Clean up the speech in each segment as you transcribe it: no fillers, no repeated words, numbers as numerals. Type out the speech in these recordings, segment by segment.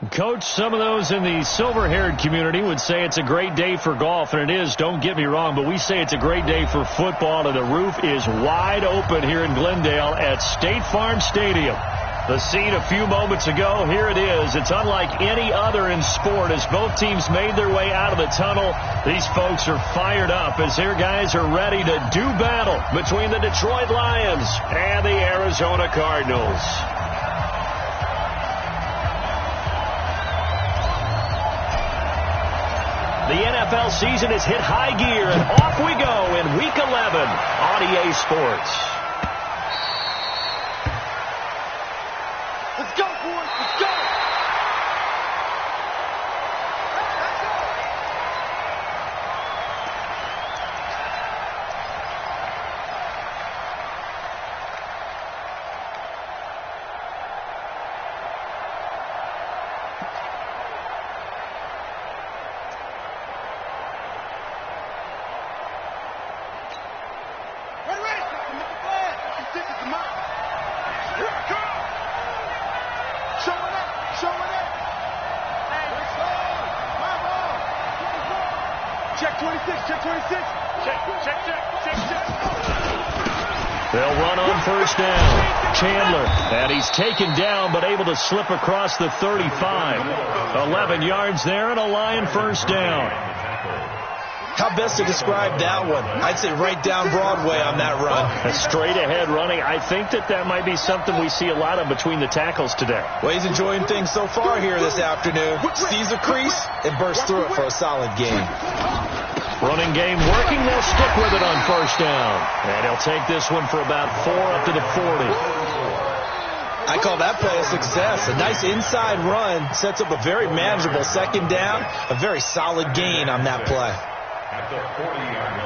Coach, some of those in the silver-haired community would say it's a great day for golf, and it is, don't get me wrong, but we say it's a great day for football, and the roof is wide open here in Glendale at State Farm Stadium. The scene a few moments ago, here it is. It's unlike any other in sport as both teams made their way out of the tunnel. These folks are fired up as their guys are ready to do battle between the Detroit Lions and the Arizona Cardinals. The NFL season has hit high gear, and off we go in Week 11 on EA Sports. Let's go, boys. Let's go. They'll run on first down. Chandler, and he's taken down but able to slip across the 35. 11 yards there and a Lion first down. How best to describe that one? I'd say right down Broadway on that run. A straight ahead running. I think that might be something we see a lot of between the tackles today. Well, he's enjoying things so far here this afternoon. Sees a crease and bursts through it for a solid gain. Running game working. They'll stick with it on first down. And he'll take this one for about 4 up to the 40. I call that play a success. A nice inside run sets up a very manageable second down. A very solid gain on that play. At the 40-yard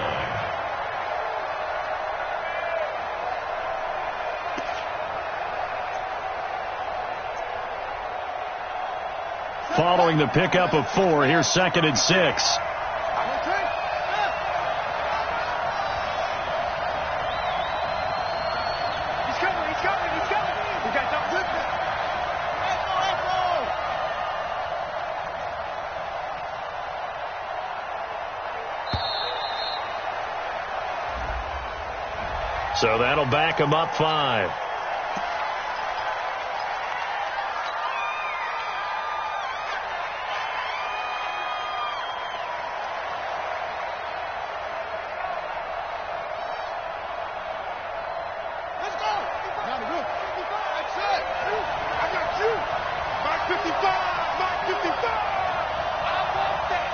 line. Following the pickup of 4, here's 2nd and 6. So that'll back him up 5. Let's go. Now the roof. 55. That's it. I got you. Mark 55. Mark 55. I want that.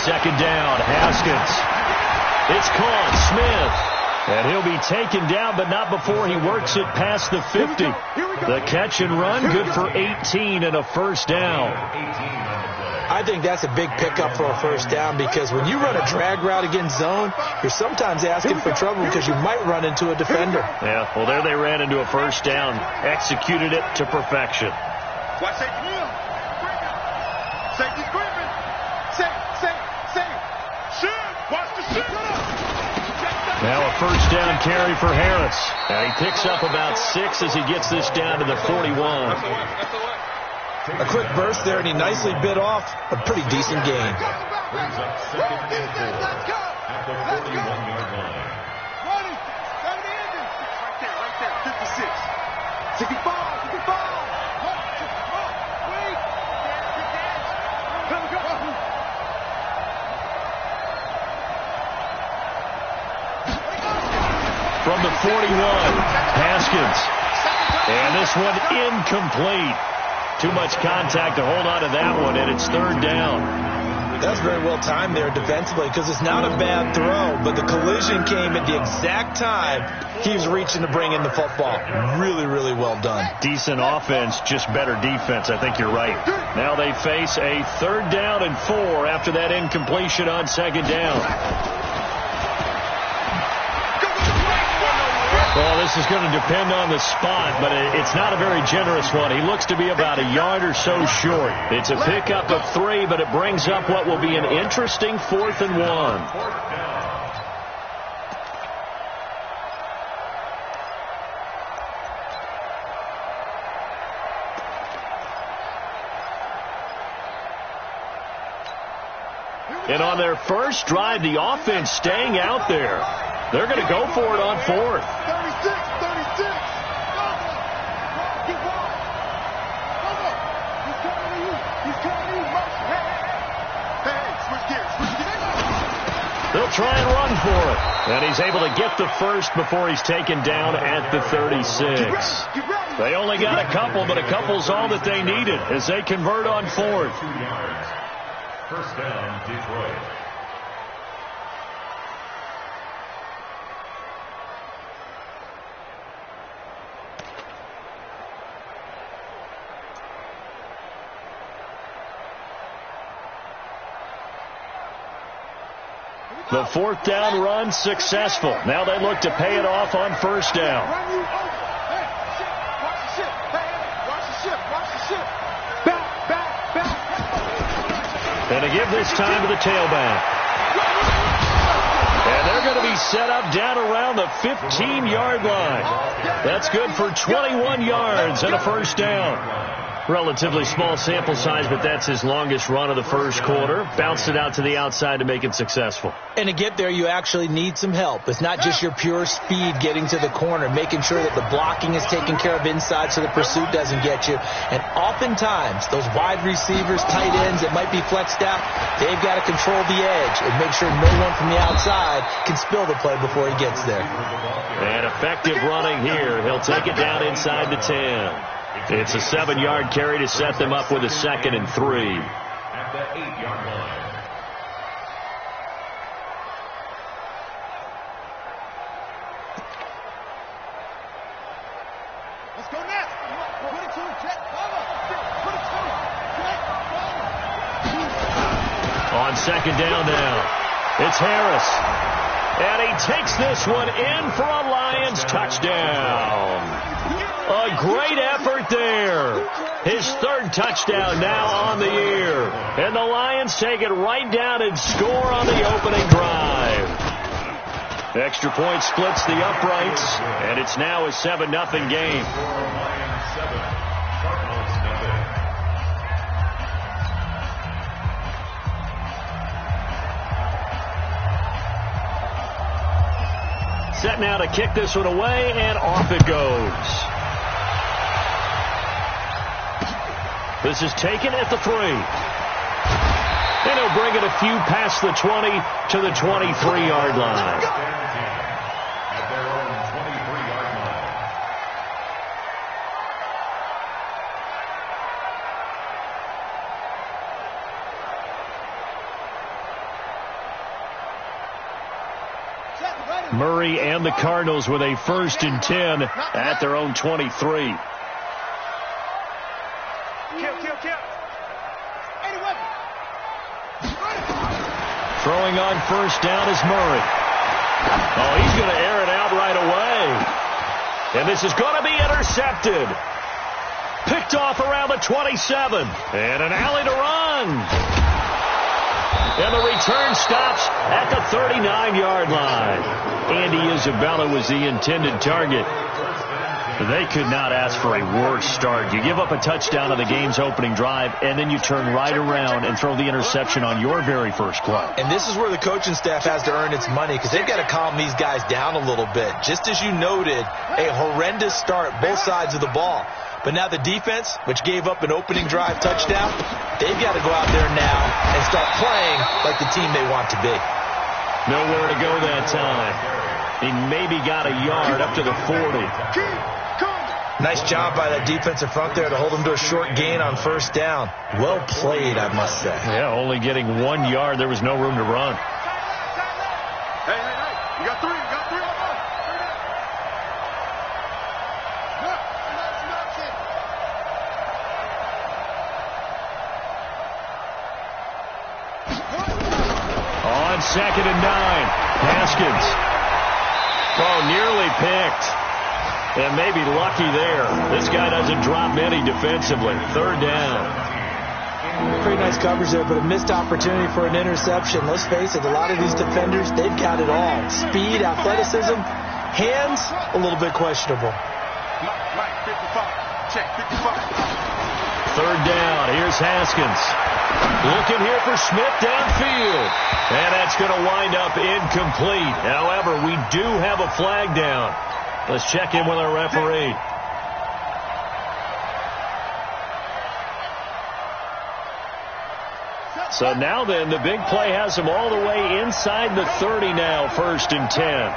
Second down, Haskins. It's caught, Smith. And he'll be taken down, but not before he works it past the 50. The catch and run, good for 18 and a first down. I think that's a big pickup for a first down because when you run a drag route against zone, you're sometimes asking for trouble because you might run into a defender. Yeah, well, there they ran into a first down. Executed it to perfection. Watch safety. Safety's creeping. Safe. Shoot. Watch the shoot. Now a first down carry for Harris. And he picks up about 6 as he gets this down to the 41. A quick burst there, and he nicely bit off a pretty decent gain. Brings up 2nd and 4 at the 41-yard line. Ready. Right there. 56. 65. Wait. From the 41, Haskins. And this one incomplete. Too much contact to hold on to that one, and it's 3rd down. That's very well timed there defensively because it's not a bad throw, but the collision came at the exact time he was reaching to bring in the football. Really, really well done. Decent offense, just better defense. I think you're right. Now they face a 3rd down and 4 after that incompletion on 2nd down. Well, this is going to depend on the spot, but it's not a very generous one. He looks to be about a yard or so short. It's a pickup of 3, but it brings up what will be an interesting 4th and 1. And on their first drive, the offense staying out there. They're going to go for it on fourth. 36. He's coming to you. Hey, switch gears. They'll try and run for it. And he's able to get the first before he's taken down at the 36. They only got a couple, but a couple's all that they needed as they convert on fourth. 2 yards. First down, Detroit. The fourth down run successful. Now they look to pay it off on first down. Watch the ship. Back. And to give this time to the tailback. And they're going to be set up down around the 15-yard line. That's good for 21 yards and a first down. Relatively small sample size, but that's his longest run of the first quarter. Bounced it out to the outside to make it successful. And to get there, you actually need some help. It's not just your pure speed getting to the corner, making sure that the blocking is taken care of inside so the pursuit doesn't get you. And oftentimes, those wide receivers, tight ends that might be flexed out, they've got to control the edge and make sure no one from the outside can spill the play before he gets there. And effective running here. He'll take it down inside the 10. It's a 7-yard carry to set them up with a 2nd and 3. At the 8-yard line. Let's go next. Put it to him, check. Put it to him. On second down now, it's Harris. And he takes this one in for a Lions touchdown. A great effort there. His 3rd touchdown now on the year. And the Lions take it right down and score on the opening drive. Extra point splits the uprights, and it's now a 7-0 game. Lions 7, Cardinals nothing. Set now to kick this one away, and off it goes. This is taken at the 3. And he'll bring it a few past the 20 to the 23-yard line. At their own 23-yard line. Murray and the Cardinals with a 1st and 10 at their own 23. Throwing on first down is Murray. Oh, he's going to air it out right away. And this is going to be intercepted. Picked off around the 27. And an alley to run. And the return stops at the 39-yard line. Andy Isabella was the intended target. They could not ask for a worse start. You give up a touchdown on the game's opening drive, and then you turn right around and throw the interception on your very first play. And this is where the coaching staff has to earn its money because they've got to calm these guys down a little bit. Just as you noted, a horrendous start, both sides of the ball. But now the defense, which gave up an opening drive touchdown, they've got to go out there now and start playing like the team they want to be. Nowhere to go that time. He maybe got a yard up to the 40. Nice job by that defensive front there to hold them to a short gain on first down. Well played, I must say. Yeah, only getting 1 yard. There was no room to run. Hey. You got 3. On 2nd and 9, Haskins. Oh, nearly picked. And maybe lucky there. This guy doesn't drop many defensively. 3rd down. Pretty nice coverage there, but a missed opportunity for an interception. Let's face it, a lot of these defenders, they've got it all. Speed, athleticism, hands, a little bit questionable. Mike, 55. Check, 55. 3rd down. Here's Haskins. Looking here for Smith downfield. And that's going to wind up incomplete. However, we do have a flag down. Let's check in with our referee. So now then, the big play has him all the way inside the 30 now, 1st and 10.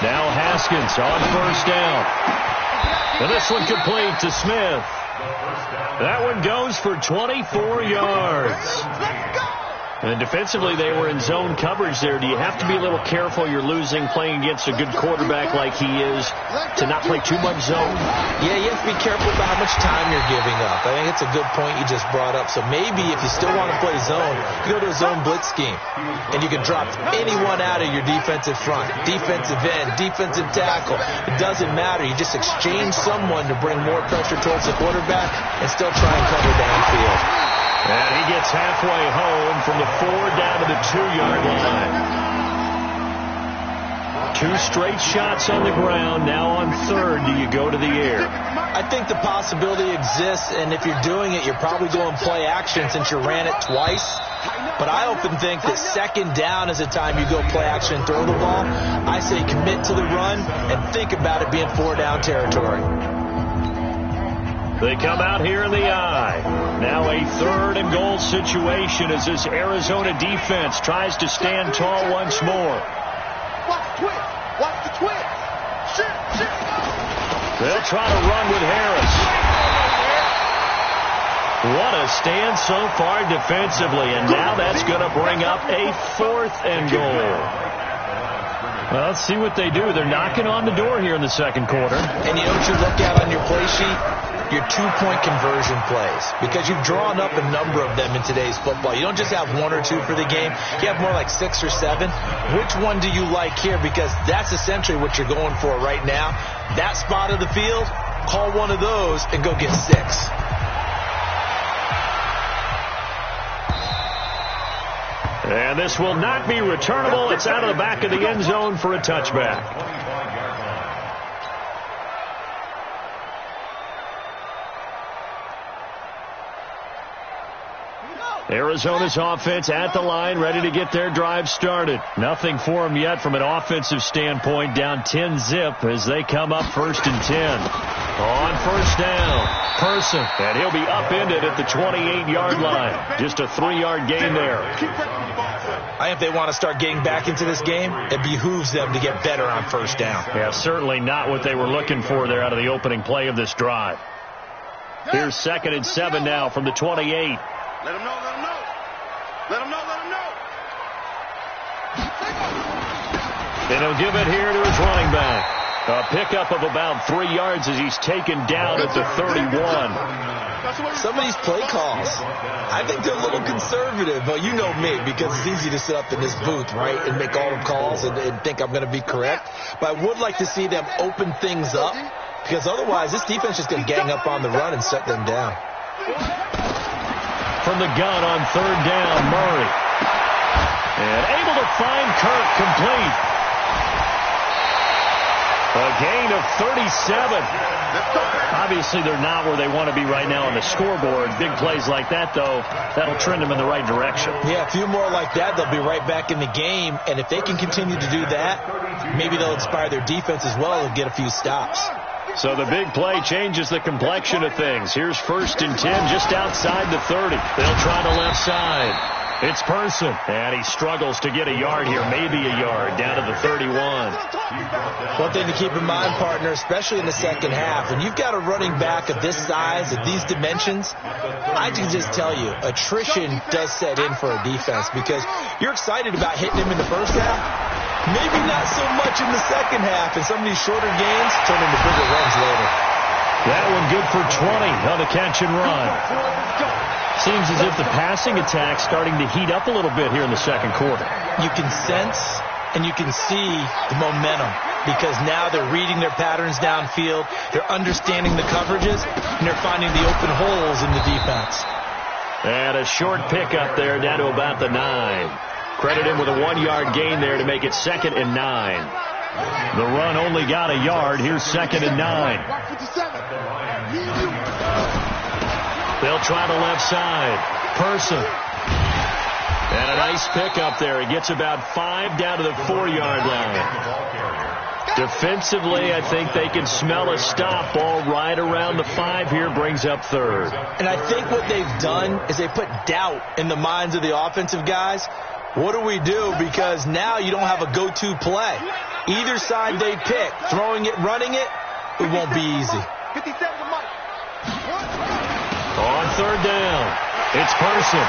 Now Haskins on 1st down. And this one complete to Smith. That one goes for 24 yards. And defensively, they were in zone coverage there. Do you have to be a little careful you're losing playing against a good quarterback like he is to not play too much zone? Yeah, you have to be careful about how much time you're giving up. I think it's a good point you just brought up. So maybe if you still want to play zone, you go to a zone blitz scheme. And you can drop anyone out of your defensive front. Defensive end, defensive tackle. It doesn't matter. You just exchange someone to bring more pressure towards the quarterback and still try and cover downfield. And he gets halfway home from the 4 down to the 2-yard line. 2 straight shots on the ground. Now on 3rd, do you go to the air? I think the possibility exists, and if you're doing it, you're probably going play action since you ran it twice. But I often think that 2nd down is the time you go play action and throw the ball. I say commit to the run and think about it being 4-down territory. They come out here in the eye. Now a 3rd and goal situation as this Arizona defense tries to stand tall once more. Watch the twist. Watch the twist. Shit. They'll try to run with Harris. What a stand so far defensively, and now that's going to bring up a 4th and goal. Well, let's see what they do. They're knocking on the door here in the 2nd quarter. And you know what you look at on your play sheet? Your 2-point conversion plays, because you've drawn up a number of them in today's football. You don't just have 1 or 2 for the game. You have more like 6 or 7. Which one do you like here? Because that's essentially what you're going for right now. That spot of the field, call one of those and go get 6. And this will not be returnable. It's out of the back of the end zone for a touchback. Arizona's offense at the line, ready to get their drive started. Nothing for them yet from an offensive standpoint. Down 10-zip as they come up 1st and 10. On 1st down, Person, and he'll be upended at the 28-yard line. Just a 3-yard gain there. I think if they want to start getting back into this game, it behooves them to get better on 1st down. Yeah, certainly not what they were looking for there out of the opening play of this drive. Here's 2nd and 7 now from the 28. Let him know. And he'll give it here to his running back. A pickup of about 3 yards as he's taken down at the 31. Some of these play calls, I think they're a little conservative. But you know me, because it's easy to sit up in this booth, right, and make all the calls and think I'm going to be correct. But I would like to see them open things up, because otherwise this defense is going to gang up on the run and shut them down. From the gun on 3rd down, Murray. And able to find Kirk complete. A gain of 37. Obviously, they're not where they want to be right now on the scoreboard. Big plays like that, though, that'll trend them in the right direction. Yeah, a few more like that, they'll be right back in the game. And if they can continue to do that, maybe they'll inspire their defense as well and get a few stops. So the big play changes the complexion of things. Here's 1st and 10 just outside the 30. They'll try the left side. It's Person, and he struggles to get a yard here, maybe a yard, down to the 31. One thing to keep in mind, partner, especially in the 2nd half, when you've got a running back of this size, of these dimensions, I can just tell you, attrition does set in for a defense, because you're excited about hitting him in the 1st half, maybe not so much in the 2nd half, and some of these shorter gains turn into bigger runs later. That one good for 20 on the catch and run. Seems as if the passing attack's starting to heat up a little bit here in the 2nd quarter. You can sense and you can see the momentum, because now they're reading their patterns downfield, they're understanding the coverages, and they're finding the open holes in the defense. And a short pickup there down to about the 9. Credit him with a 1-yard gain there to make it 2nd and 9. The run only got a yard. Here's 2nd and 9. They'll try the left side. Person. And a nice pickup there. He gets about 5 down to the 4-yard line. Defensively, I think they can smell a stop. Ball right around the 5 here, brings up 3rd. And I think what they've done is they put doubt in the minds of the offensive guys. What do we do? Because now you don't have a go-to play. Either side they pick, throwing it, running it, it won't be easy. On 3rd down, it's Person.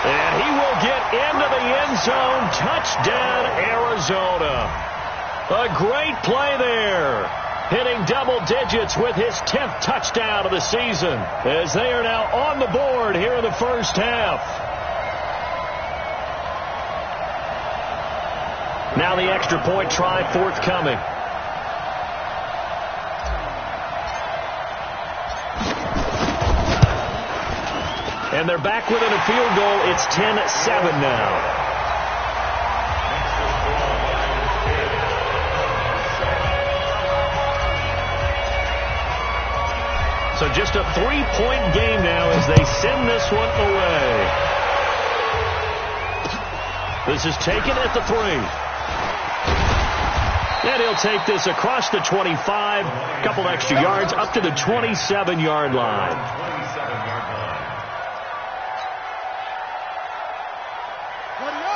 And he will get into the end zone. Touchdown, Arizona. A great play there. Hitting double digits with his 10th touchdown of the season, as they are now on the board here in the first half. Now the extra point try forthcoming. And they're back within a field goal. It's 10-7 now. So just a 3-point game now as they send this one away. This is taken at the 3. And he'll take this across the 25, a couple extra yards, up to the 27-yard line.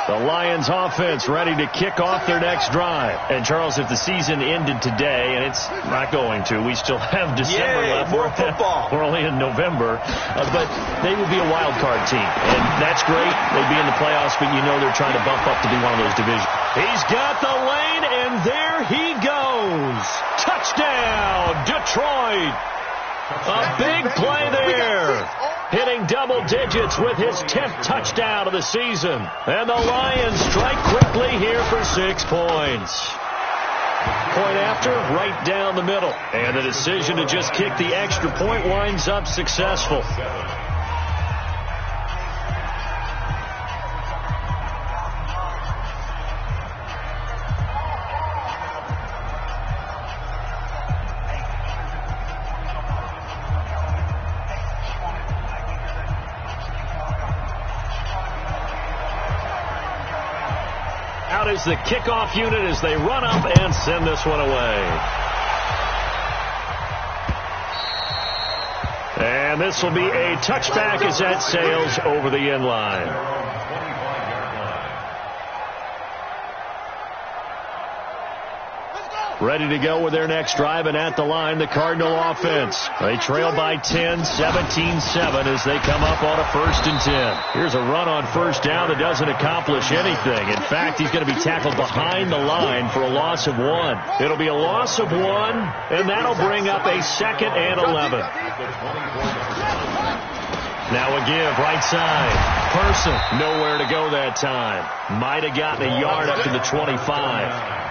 The Lions offense ready to kick off their next drive. And, Charles, if the season ended today, and it's not going to, we still have December left. More football. We're only in November. But they would be a wild card team. And that's great. They'd be in the playoffs, but you know they're trying to bump up to be one of those divisions. He's got the lane, and there he goes. Touchdown, Detroit. A big play there. Hitting double digits with his 10th touchdown of the season. And the Lions strike quickly here for 6 points. Point after, right down the middle. And the decision to just kick the extra point winds up successful. Is the kickoff unit as they run up and send this one away. And this will be a touchback as that sails over the end line. Ready to go with their next drive, and at the line, the Cardinal offense. They trail by 10, 17-7 as they come up on a 1st and 10. Here's a run on 1st down that doesn't accomplish anything. In fact, he's going to be tackled behind the line for a loss of 1. It'll be a loss of 1, and that'll bring up a 2nd and 11. Now a give, right side. Person, nowhere to go that time. Might have gotten a yard up to the 25.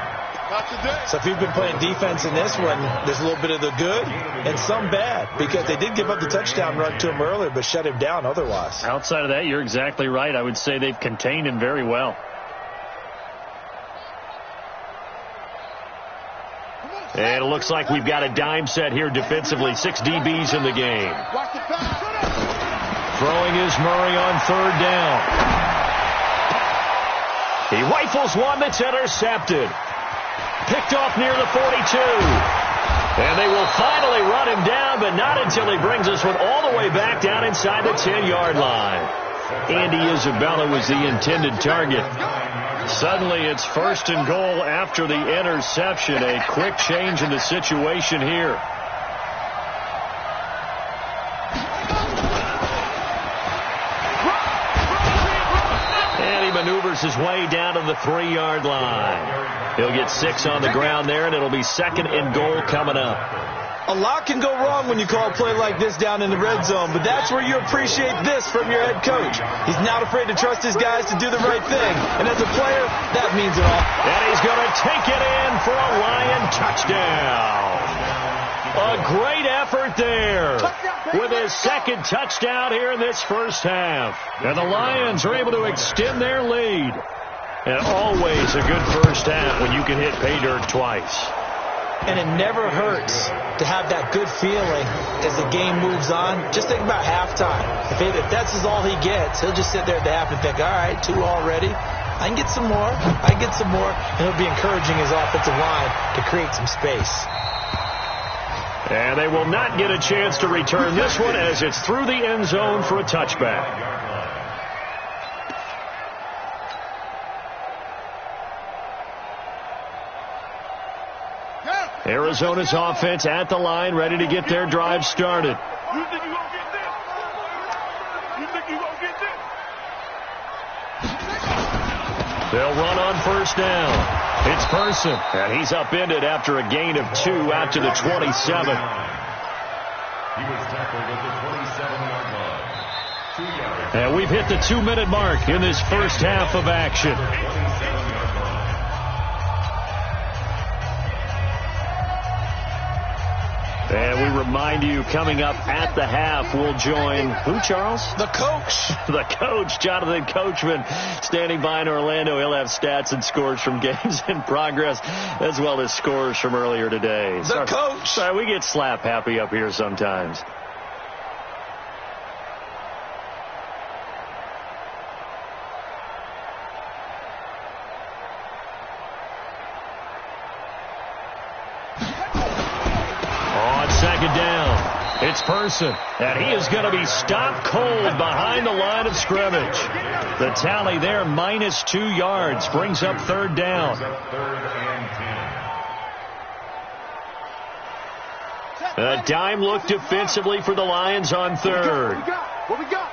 So if you've been playing defense in this one, there's a little bit of the good and some bad, because they did give up the touchdown run to him earlier but shut him down otherwise. Outside of that, you're exactly right. I would say they've contained him very well. And it looks like we've got a dime set here defensively. 6 DBs in the game. Throwing is Murray on 3rd down. He rifles one that's intercepted. Picked off near the 42. And they will finally run him down, but not until he brings this one all the way back down inside the 10-yard line. Andy Isabella was the intended target. Suddenly it's 1st and goal after the interception. A quick change in the situation here. And he maneuvers his way down to the 3-yard line. He'll get 6 on the ground there, and it'll be 2nd and goal coming up. A lot can go wrong when you call a play like this down in the red zone, but that's where you appreciate this from your head coach. He's not afraid to trust his guys to do the right thing, and as a player, that means it all. And he's going to take it in for a Lion touchdown. A great effort there with his 2nd touchdown here in this first half. And the Lions are able to extend their lead. And always a good first half when you can hit pay dirt twice. And it never hurts to have that good feeling as the game moves on. Just think about halftime. If that's all he gets, he'll just sit there at the half and think, all right, 2 already. I can get some more. I can get some more. And he'll be encouraging his offensive line to create some space. And they will not get a chance to return this one as it's through the end zone for a touchback. Arizona's offense at the line, ready to get their drive started. You think you're going to get this? You think you're going to get this? They'll run on first down. It's Person, and he's upended after a gain of 2 out to the 27. He was tackled at the 27-yard line. 2 yards. And we've hit the 2-minute mark in this first half of action. 27-yard line. And we remind you, coming up at the half, we'll join who, Charles? The coach. The coach, Jonathan Coachman, standing by in Orlando. He'll have stats and scores from games in progress, as well as scores from earlier today. The coach. Sorry, we get slap happy up here sometimes. Second down. It's Person, and he is going to be stopped cold behind the line of scrimmage. The tally there, minus 2 yards, brings up third down. A dime look defensively for the Lions on third. What we got?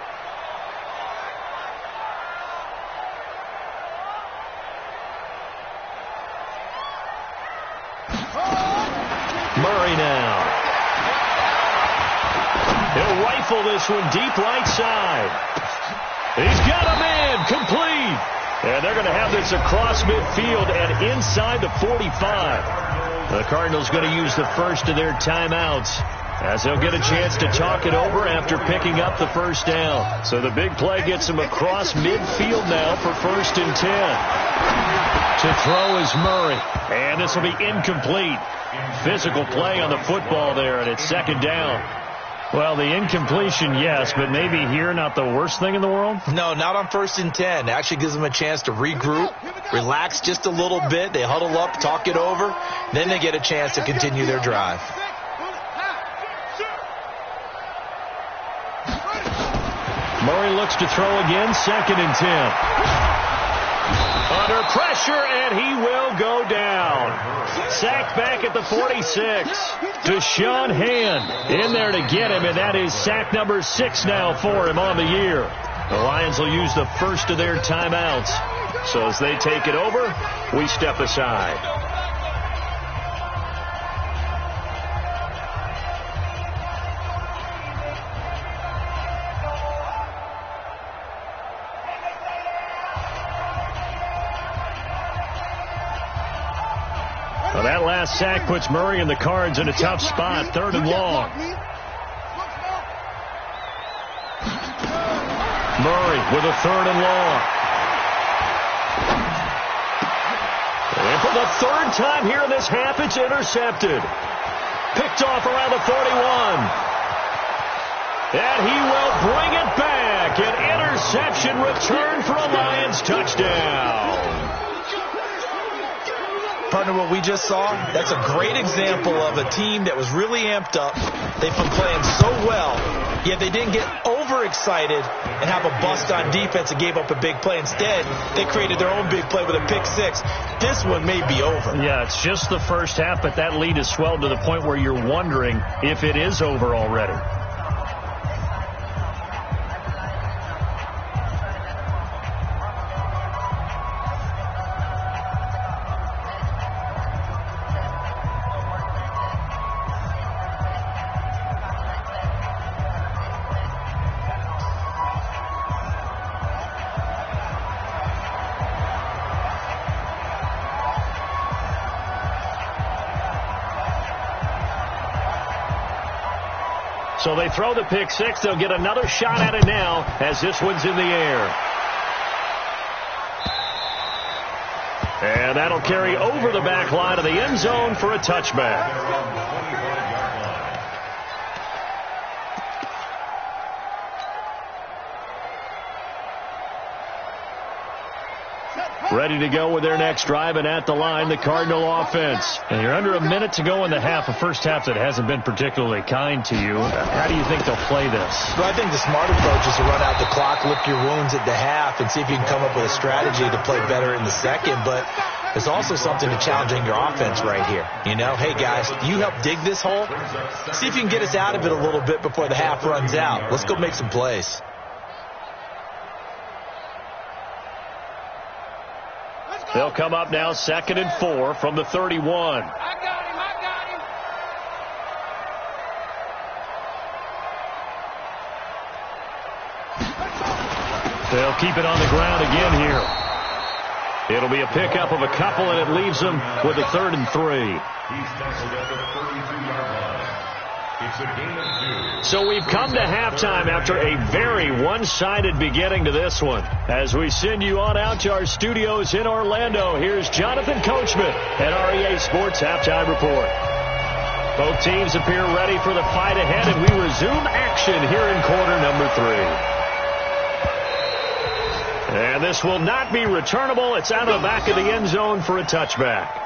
Murray now. He'll rifle this one deep right side. He's got a man, complete. And they're going to have this across midfield and inside the 45. The Cardinals going to use the first of their timeouts as they'll get a chance to talk it over after picking up the first down. So the big play gets them across midfield now for 1st and 10. To throw is Murray. And this will be incomplete. Physical play on the football there, and it's second down. Well, the incompletion, yes, but maybe here not the worst thing in the world? No, not on 1st and 10. It actually gives them a chance to regroup, relax just a little bit. They huddle up, talk it over. Then they get a chance to continue their drive. Murray looks to throw again, 2nd and 10. Under pressure, and he will go down. Sacked back at the 46. Deshaun Hand in there to get him, and that is sack number 6 now for him on the year. The Lions will use the first of their timeouts. So as they take it over, we step aside. Well, that last sack puts Murray and the Cards in a tough spot, 3rd and long. Murray with a 3rd and long. And for the 3rd time here in this half, it's intercepted. Picked off around the 31. And he will bring it back. An interception return for a Lions touchdown. Partner, what we just saw, that's a great example of a team that was really amped up. They've been playing so well, yet they didn't get overexcited and have a bust on defense and gave up a big play. Instead, they created their own big play with a pick 6. This one may be over. Yeah, it's just the first half, but that lead has swelled to the point where you're wondering if it is over already. So they throw the pick 6. They'll get another shot at it now as this one's in the air. And that'll carry over the back line of the end zone for a touchback. Ready to go with their next drive, and at the line, the Cardinal offense. And you're under a minute to go in the half, a first half that hasn't been particularly kind to you. How do you think they'll play this? Well, I think the smart approach is to run out the clock, lick your wounds at the half, and see if you can come up with a strategy to play better in the second. But there's also something to challenging your offense right here. You know, hey, guys, you help dig this hole. See if you can get us out of it a little bit before the half runs out. Let's go make some plays. They'll come up now 2nd and 4 from the 31. I got him. They'll keep it on the ground again here. It'll be a pickup of a couple, and it leaves them with a 3rd and 3. He's tackled at the 32-yard line. It's a gain of 2. So we've come to halftime after a very one-sided beginning to this one. As we send you on out to our studios in Orlando, here's Jonathan Coachman at REA Sports Halftime Report. Both teams appear ready for the fight ahead, and we resume action here in quarter number 3. And this will not be returnable. It's out of the back of the end zone for a touchback.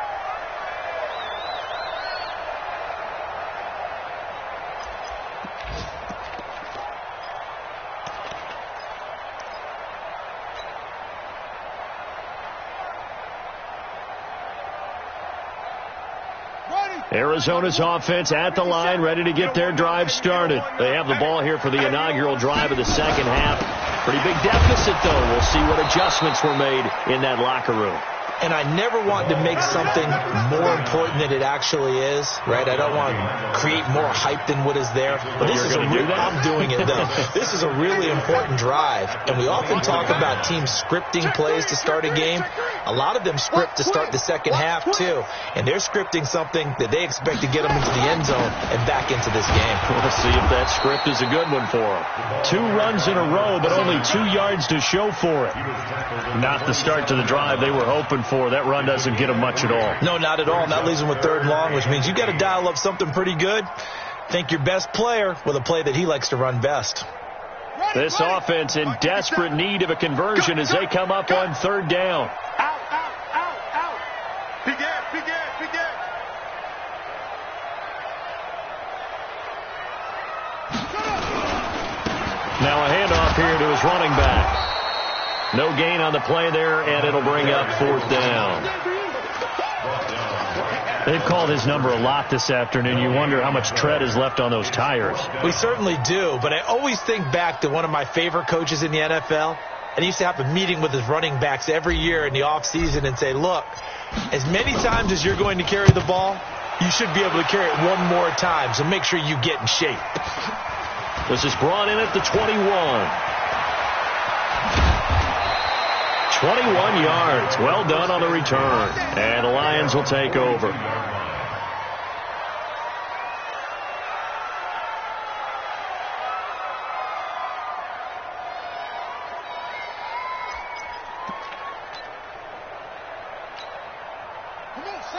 Arizona's offense at the line, ready to get their drive started. They have the ball here for the inaugural drive of the second half. Pretty big deficit, though. We'll see what adjustments were made in that locker room. And I never want to make something more important than it actually is, right? I don't want to create more hype than what is there. But this is I'm doing it, though. This is a really important drive. And we often talk about teams scripting plays to start a game. A lot of them script to start the second half, too. And they're scripting something that they expect to get them into the end zone and back into this game. We'll see if that script is a good one for them. 2 runs in a row, but only 2 yards to show for it. Not the start to the drive they were hoping for. That run doesn't get them much at all. No, not at all. And that leaves them with 3rd and long, which means you got to dial up something pretty good. Think your best player with a play that he likes to run best. This offense in desperate need of a conversion as they come up on 3rd down. Out. Begin. Now a handoff here to his running back. No gain on the play there, and it'll bring up 4th down. They've called his number a lot this afternoon. You wonder how much tread is left on those tires. We certainly do, but I always think back to one of my favorite coaches in the NFL. And he used to have a meeting with his running backs every year in the offseason and say, look, as many times as you're going to carry the ball, you should be able to carry it one more time, so make sure you get in shape. This is brought in at the 21. 21 yards. Well done on the return. And the Lions will take over.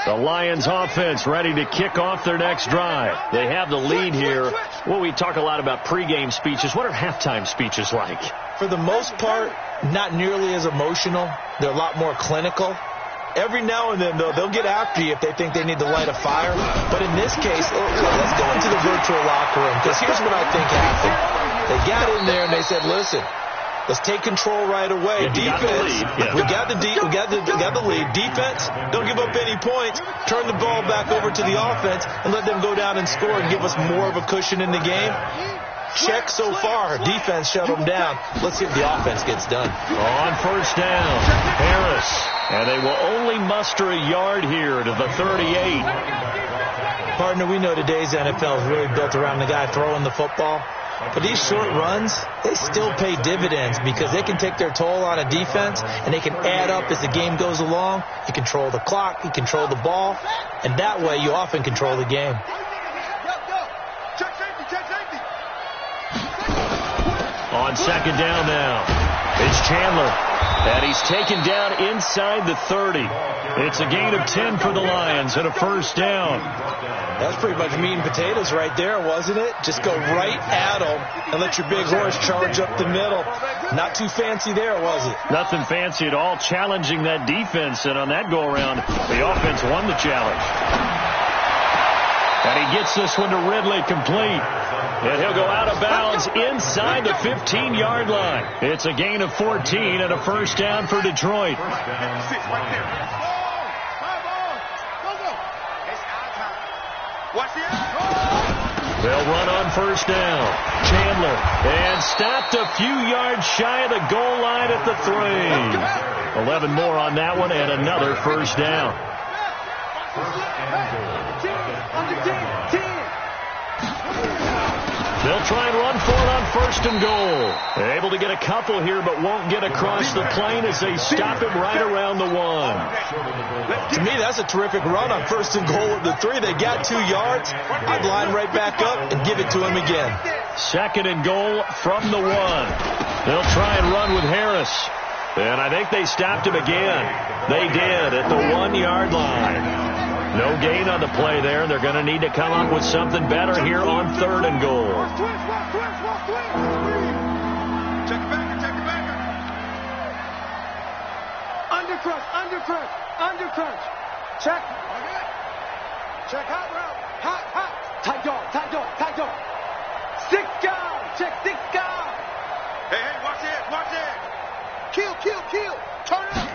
The Lions offense ready to kick off their next drive. They have the lead here. Well, we talk a lot about pregame speeches. What are halftime speeches like? For the most part, not nearly as emotional. They're a lot more clinical. Every now and then, though, they'll get after you if they think they need to light a fire. But in this case, let's go into the virtual locker room, because here's what I think happened. They got in there and they said, listen, let's take control right away. Defense, we got the lead. Defense, don't give up any points. Turn the ball back over to the offense and let them go down and score and give us more of a cushion in the game. Check so far. Defense shut them down. Let's see if the offense gets done. On 1st down, Harris. And they will only muster a yard here to the 38. Partner, we know today's NFL is really built around the guy throwing the football. But these short runs, they still pay dividends because they can take their toll on a defense and they can add up as the game goes along. You control the clock, you control the ball, and that way you often control the game. On 2nd down now. It's Chandler. And he's taken down inside the 30. It's a gain of 10 for the Lions and a first down. That's pretty much meat and potatoes right there, wasn't it? Just go right at them and let your big horse charge up the middle. Not too fancy there, was it? Nothing fancy at all, challenging that defense. And on that go-around, the offense won the challenge. And he gets this one to Ridley, complete. And he'll go out of bounds inside the 15-yard line. It's a gain of 14 and a first down for Detroit. They'll run on first down. Chandler. And stopped a few yards shy of the goal line at the 3. 11 more on that one and another first down. They'll try and run for it on first and goal. Able to get a couple here, but won't get across the plane as they stop him right around the 1. To me, that's a terrific run on first and goal at the 3. They got 2 yards. I'd line right back up and give it to him again. Second and goal from the 1. They'll try and run with Harris. And I think they stopped him again. They did at the 1-yard line. No gain on the play there. They're going to need to come up with something better here on third and goal. Check it back. Under crunch. Check. Check hot route. Hot. Tight dog. Stick guy. Check stick guy. Hey, watch it. Kill. Turn it up.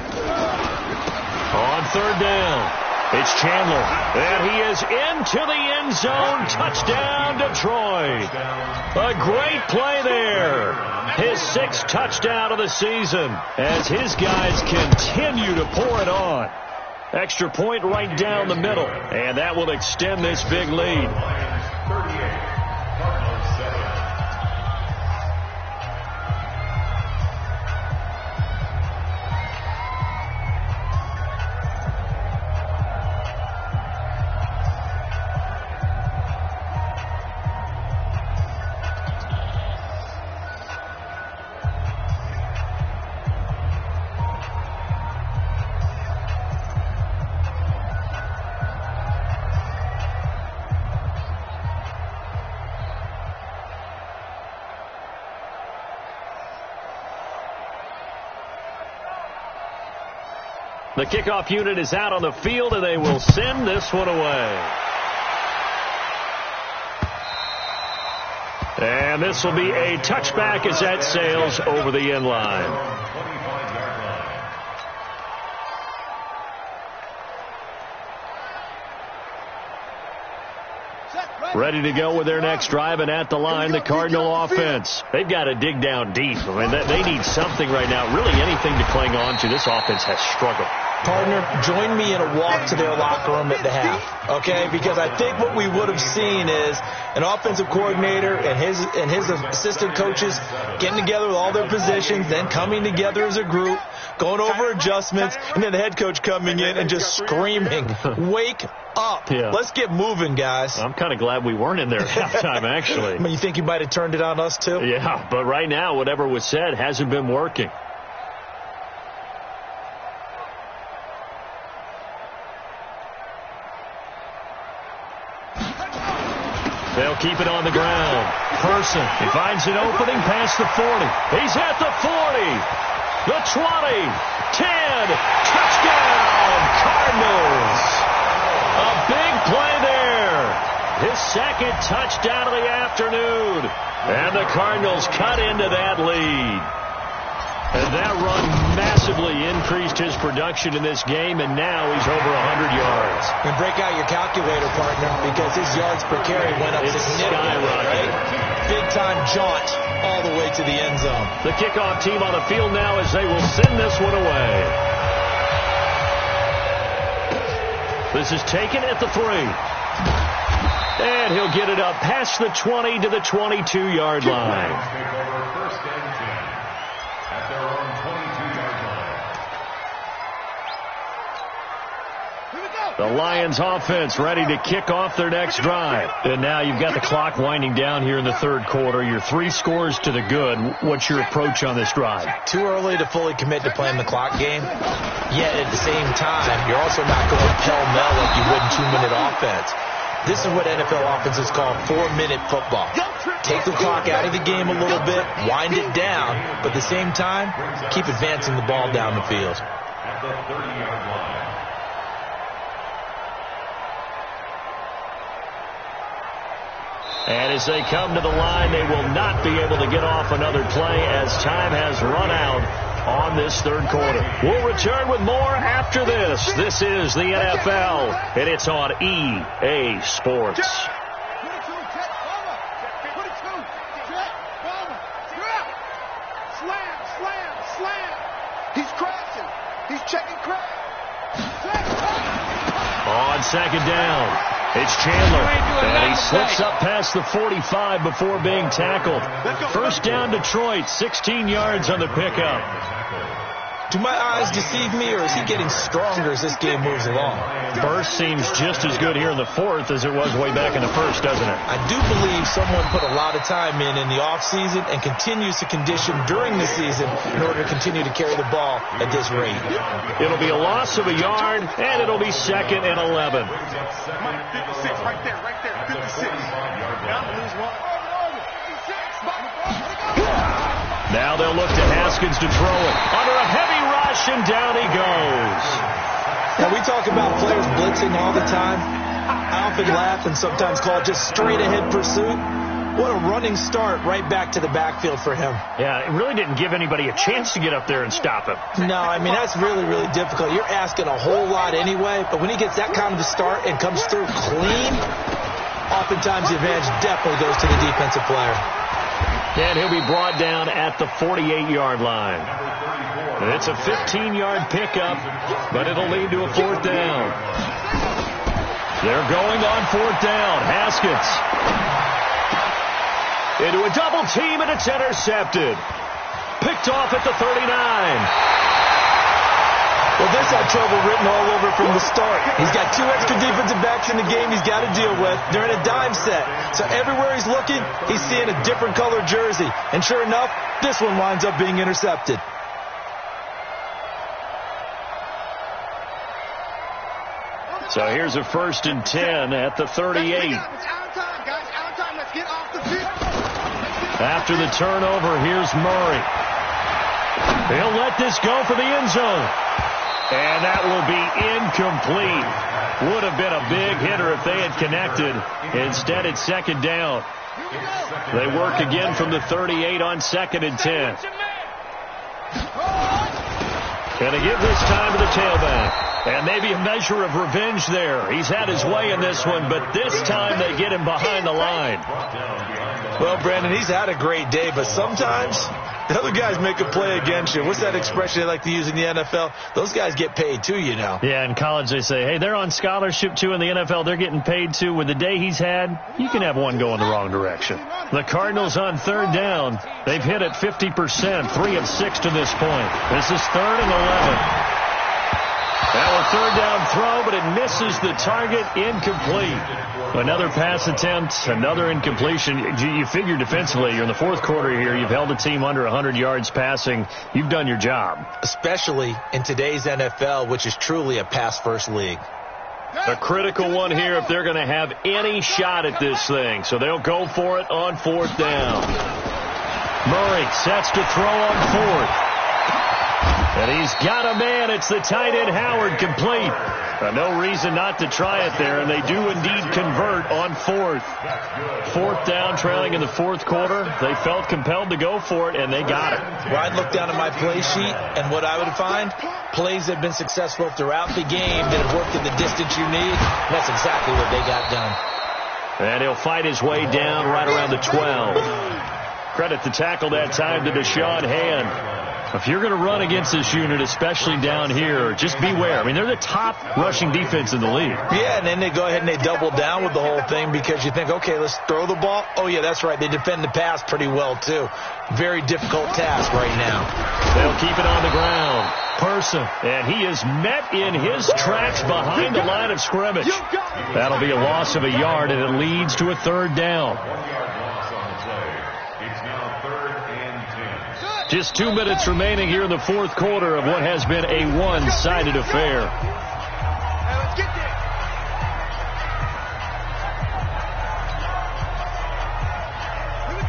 On third down, it's Chandler. And he is into the end zone. Touchdown, Detroit. A great play there. His 6th touchdown of the season as his guys continue to pour it on. Extra point right down the middle. And that will extend this big lead. The kickoff unit is out on the field, and they will send this one away. And this will be a touchback as that sails over the end line. Ready to go with their next drive, and at the line, the Cardinal offense. They've got to dig down deep. I mean, they need something right now, really anything to cling on to. This offense has struggled. Partner, join me in a walk to their locker room at the half, okay? Because I think what we would have seen is an offensive coordinator and his assistant coaches getting together with all their positions, then coming together as a group, going over adjustments, and then the head coach coming in and just screaming, "Wake up. Yeah. Let's get moving, guys." I'm kind of glad we weren't in there at halftime, actually. I mean, you think you might have turned it on us, too? Yeah, but right now, whatever was said hasn't been working. They'll keep it on the ground. Person, he finds an opening past the 40. He's at the 40, the 20, 10, touchdown, Cardinals. A big play there. His 2nd touchdown of the afternoon. And the Cardinals cut into that lead. And that run massively increased his production in this game, and now he's over 100 yards. And break out your calculator, partner, because his yards per carry went up significantly, right? Big-time jaunt all the way to the end zone. The kickoff team on the field now as they will send this one away. This is taken at the 3. And he'll get it up past the 20 to the 22-yard line. The Lions offense ready to kick off their next drive. And now you've got the clock winding down here in the third quarter. You're 3 scores to the good. What's your approach on this drive? Too early to fully commit to playing the clock game. Yet at the same time, you're also not going pell-mell like you would in 2-minute offense. This is what NFL offenses call 4-minute football. Take the clock out of the game a little bit, wind it down, but at the same time, keep advancing the ball down the field. At the 30-yard line. And as they come to the line, they will not be able to get off another play as time has run out on this third quarter. We'll return with more after this. This is the NFL, and it's on EA Sports. He's crashing. He's checking crash. On second down, it's Chandler, and he slips up past the 45 before being tackled. First down, Detroit, 16 yards on the pickup. Do my eyes deceive me, or is he getting stronger as this game moves along? Burst seems just as good here in the fourth as it was way back in the first, doesn't it? I do believe someone put a lot of time in the offseason and continues to condition during the season in order to continue to carry the ball at this rate. It'll be a loss of a yard, and it'll be 2nd and 11. 56, right there, 56. Now they'll look to Haskins to throw it. Under a heavy rush, and down he goes. Now, we talk about players blitzing all the time. I often laugh and sometimes call it just straight-ahead pursuit. What a running start right back to the backfield for him. Yeah, it really didn't give anybody a chance to get up there and stop him. No, I mean, that's really, really difficult. You're asking a whole lot anyway, but when he gets that kind of a start and comes through clean, oftentimes the advantage definitely goes to the defensive player. And he'll be brought down at the 48-yard line. It's a 15-yard pickup, but it'll lead to a 4th down. They're going on 4th down. Haskins into a double team, and it's intercepted. Picked off at the 39. Well, this had trouble written all over from the start. He's got 2 extra defensive backs in the game he's got to deal with. They're in a dime set. So everywhere he's looking, he's seeing a different color jersey. And sure enough, this one winds up being intercepted. So here's a 1st and 10 at the 38. After the turnover, here's Murray. He'll let this go for the end zone. And that will be incomplete. Would have been a big hitter if they had connected. Instead, it's 2nd down. They work again from the 38 on 2nd and 10. And they give this time to the tailback. And maybe a measure of revenge there. He's had his way in this one, but this time they get him behind the line. Well, Brandon, he's had a great day, but sometimes the other guys make a play against you. What's that expression they like to use in the NFL? Those guys get paid too, you know. Yeah, in college they say, hey, they're on scholarship too. In the NFL, they're getting paid too. With the day he's had, you can have one going the wrong direction. The Cardinals on 3rd down. They've hit it 50%, 3 of 6 to this point. This is 3rd and 11. Now a 3rd down throw, but it misses the target, incomplete. Another pass attempt, another incompletion. You figure defensively, you're in the 4th quarter here. You've held a team under 100 yards passing. You've done your job. Especially in today's NFL, which is truly a pass-first league. A critical one here if they're going to have any shot at this thing. So they'll go for it on 4th down. Murray sets to throw on 4th. And he's got a man. It's the tight end Howard, complete. No reason not to try it there, and they do indeed convert on 4th. 4th down, trailing in the 4th quarter. They felt compelled to go for it, and they got it. Well, I'd look down at my play sheet, and what I would find, plays that have been successful throughout the game that have worked in the distance you need. That's exactly what they got done. And he'll fight his way down right around the 12. Credit the tackle that time to Deshaun Hand. If you're going to run against this unit, especially down here, just beware. I mean, they're the top rushing defense in the league. Yeah, and then they go ahead and they double down with the whole thing because you think, okay, let's throw the ball. Oh, yeah, that's right. They defend the pass pretty well, too. Very difficult task right now. They'll keep it on the ground. Person, and he is met in his tracks behind the line of scrimmage. That'll be a loss of a yard, and it leads to a third down. 1 yard loss on the play. It's now 3rd and 10. Just 2 minutes remaining here in the fourth quarter of what has been a one-sided affair.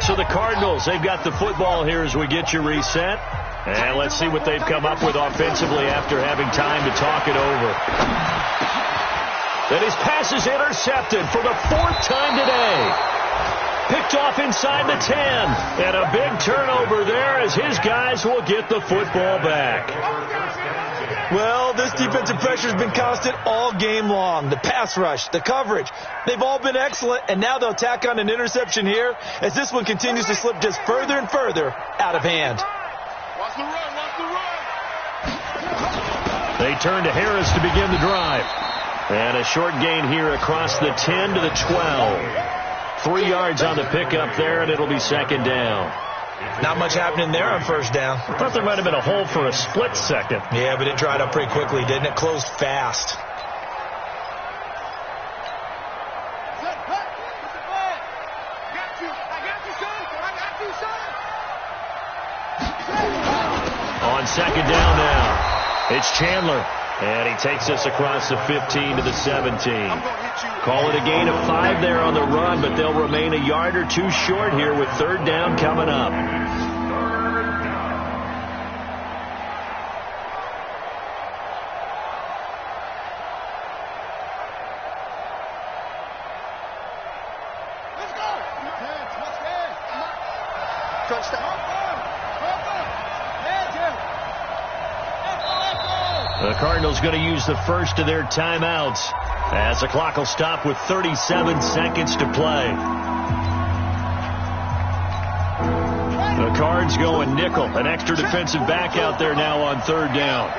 So the Cardinals, they've got the football here as we get you reset. And let's see what they've come up with offensively after having time to talk it over. Then his pass is intercepted for the 4th time today. Picked off inside the 10. And a big turnover there as his guys will get the football back. Well, this defensive pressure has been constant all game long. The pass rush, the coverage, they've all been excellent. And now they'll tack on an interception here as this one continues to slip just further and further out of hand. Watch the run, watch the run. They turn to Harris to begin the drive. And a short gain here across the 10 to the 12. 3 yards on the pickup there, and it'll be 2nd down. Not much happening there on 1st down. I thought there might have been a hole for a split second. Yeah, but it dried up pretty quickly, didn't it? Closed fast. On 2nd down now, it's Chandler, and he takes us across the 15 to the 17. Call it a gain of 5 there on the run, but they'll remain a yard or 2 short here with 3rd down coming up. The Cardinals going to use the first of their timeouts as the clock will stop with 37 seconds to play. The Cards going nickel, an extra defensive back out there now on 3rd down.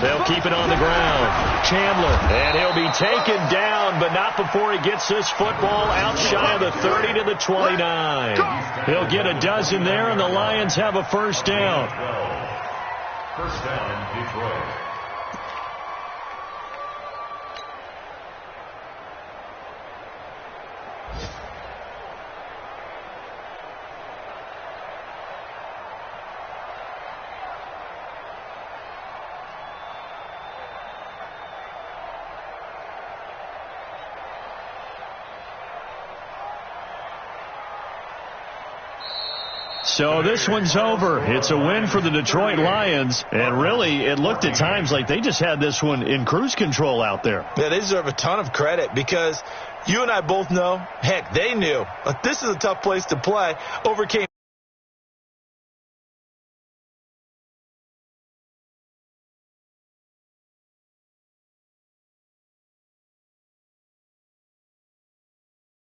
They'll keep it on the ground. Chandler, and he'll be taken down, but not before he gets this football out shy of the 30 to the 29. He'll get a dozen there, and the Lions have a 1st down. 1st down, Detroit. So this one's over. It's a win for the Detroit Lions. And really, it looked at times like they just had this one in cruise control out there. Yeah, they deserve a ton of credit because you and I both know, heck, they knew. But this is a tough place to play. Overcame